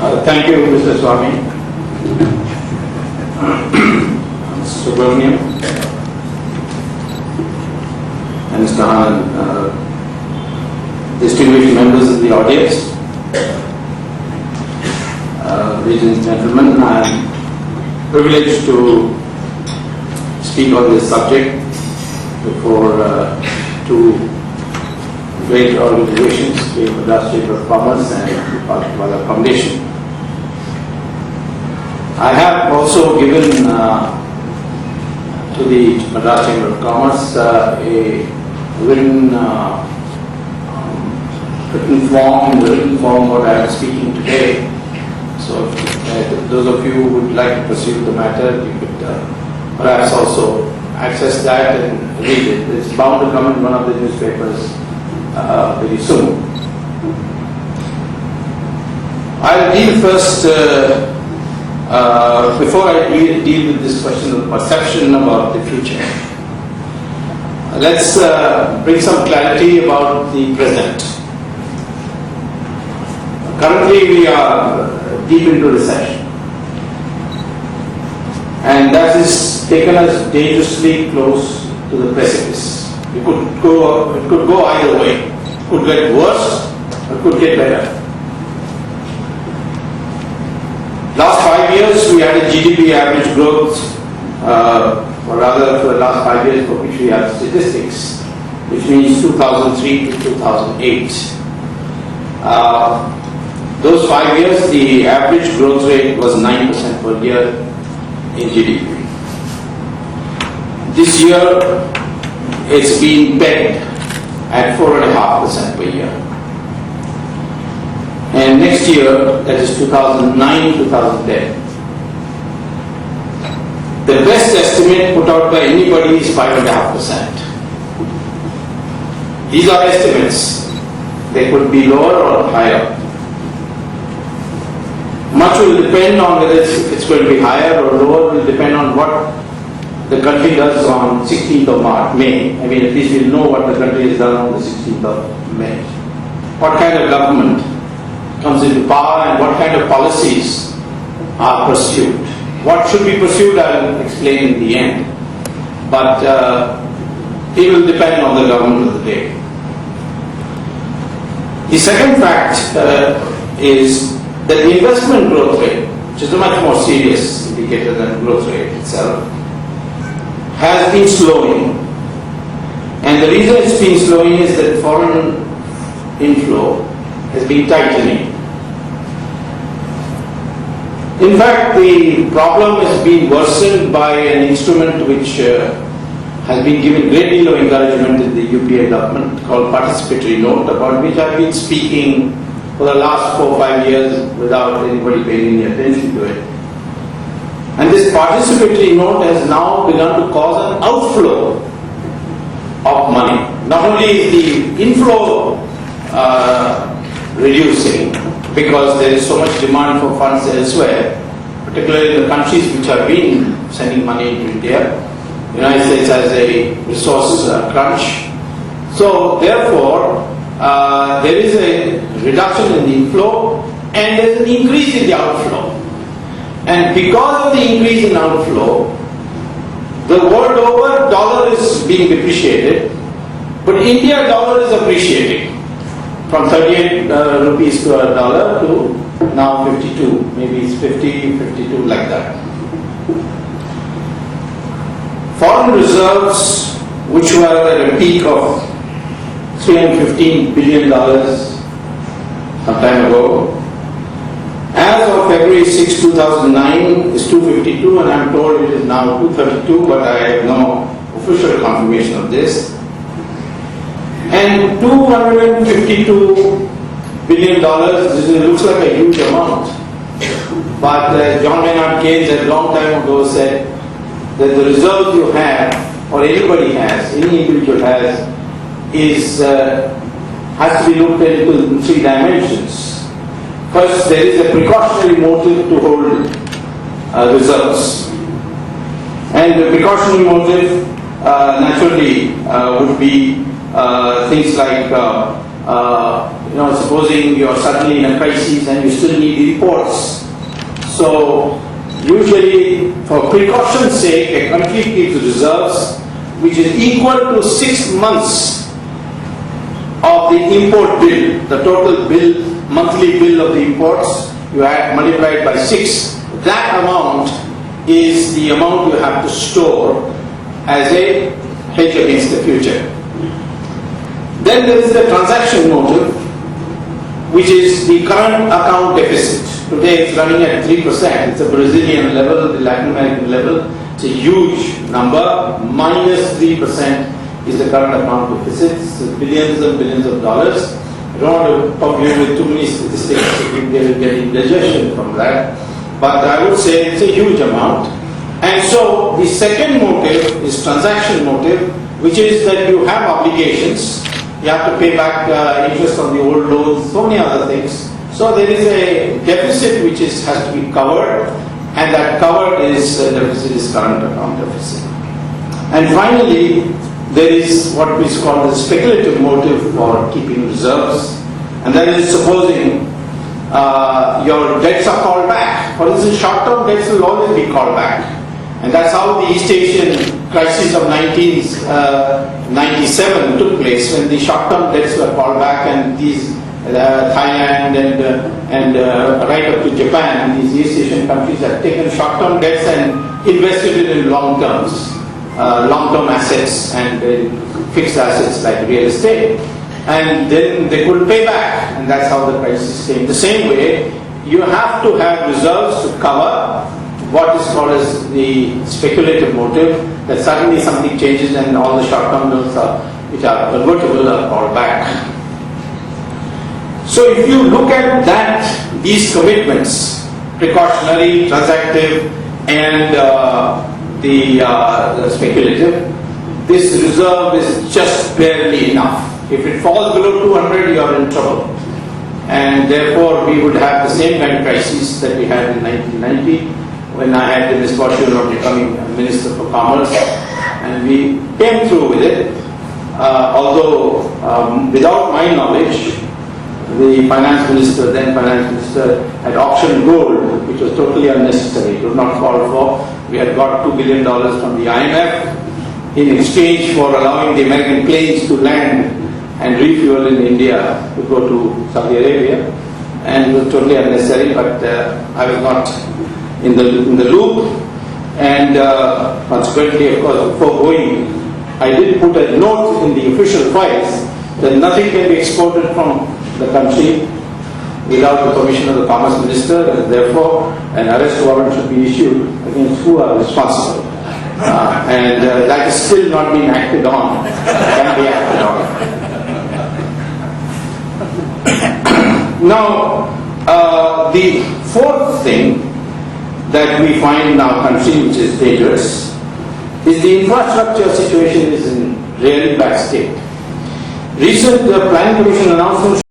Thank you, Mr. Swamy. Mr. Subramanian and Mr. Anand, distinguished members of the audience, ladies and gentlemen, I am privileged to speak on this subject before two great organizations, the Madras Chamber of Commerce and the Vadra Foundation. I have also given to the Madras Chamber of Commerce a written form what I am speaking today. So if those of you who would like to pursue the matter, you could perhaps also access that and read it. It's bound to come in one of the newspapers very soon. I'll deal first, before I deal with this question of perception about the future. Let's bring some clarity about the present. Currently we are deep into recession, and that has taken us dangerously close to the precipice. It could go either way. It could get worse, or it could get better. Last 5 years we had a GDP average growth, or rather for the last 5 years for which we have statistics, which means 2003 to 2008. Those 5 years the average growth rate was 9% per year in GDP. This year it's been pegged at 4.5% per year. And next year, that is 2009-2010, the best estimate put out by anybody is 5.5%. These are estimates. They could be lower or higher. Much will depend on whether it's going to be higher or lower, will depend on what the country does on 16th of May. I mean, at least we'll know what the country has done on the 16th of May. What kind of government comes into power and what kind of policies are pursued. What should be pursued, I will explain in the end. But it will depend on the government of the day. The second fact is that the investment growth rate, which is a much more serious indicator than growth rate itself, has been slowing. And the reason it's been slowing is that foreign inflow has been tightening. In fact, the problem has been worsened by an instrument which has been given great deal of encouragement in the UPA government called participatory note, about which I've been speaking for the last 4 or 5 years without anybody paying any attention to it. And this participatory note has now begun to cause an outflow of money. Not only is the inflow reducing because there is so much demand for funds elsewhere, particularly in the countries which have been sending money into India. The United States has a resource crunch. So therefore, there is a reduction in the inflow and there is an increase in the outflow. And because of the increase in outflow, the world over dollar is being depreciated, but India dollar is appreciating from 38 rupees to a dollar to now 52, maybe it's 50, 52, like that. Foreign reserves, which were at a peak of $315 billion some time ago, as of February 6, 2009 is 252, and I'm told it is now 232, but I have no official confirmation of this. And $252 billion, this looks like a huge amount. But John Maynard Keynes a long time ago said that the reserves you have, or anybody has, any individual has to be looked at in 3 dimensions. First, there is a precautionary motive to hold reserves. And the precautionary motive naturally would be things like Supposing you're suddenly in a crisis and you still need imports. So usually, for precaution's sake, a country keeps reserves which is equal to 6 months of the import bill, the total bill, monthly bill of the imports. You have multiplied by 6. That amount is the amount you have to store as a hedge against the future. Then there is the transaction motive, which is the current account deficit. Today it's running at 3%. It's a Brazilian level, the Latin American level. It's a huge number. Minus 3% is the current account deficit. It's billions and billions of dollars. I don't want to pump you with too many statistics. They will get indigestion from that. But I would say it's a huge amount. And so the second motive is transaction motive, which is that you have obligations. You have to pay back interest on the old loans, so many other things. So there is a deficit which has to be covered, and that covered deficit is current account deficit. And finally, there is what is called the speculative motive for keeping reserves, and that is supposing your debts are called back. For instance, short-term debts will always be called back. And that's how the East Asian crisis of 1997 took place, when the short-term debts were called back, and these Thailand and right up to Japan, these East Asian countries had taken short-term debts and invested it in long-term assets and fixed assets like real estate. And then they couldn't pay back, and that's how the crisis came. The same way, you have to have reserves to cover what is called as the speculative motive, that suddenly something changes and all the short-term loans which are convertible are called back. So if you look at these commitments, precautionary, transactive, and the speculative, this reserve is just barely enough. If it falls below 200, you are in trouble. And therefore, we would have the same kind of crisis that we had in 1990, when I had the misfortune of becoming Minister for Commerce, and we came through with it. Although, without my knowledge, the then finance minister, had auctioned gold, which was totally unnecessary. It was not called for. We had got $2 billion from the IMF in exchange for allowing the American planes to land and refuel in India to go to Saudi Arabia, and it was totally unnecessary. But I was not in the loop, and consequently, of course, before going, I did put a note in the official files that nothing can be exported from the country without the permission of the Commerce Minister, and therefore an arrest warrant should be issued against who are responsible. And that is still not being acted on, can be acted on. Now, the fourth thing that we find in our country which is dangerous is the infrastructure situation is in really bad state. Recent Planning Commission announcement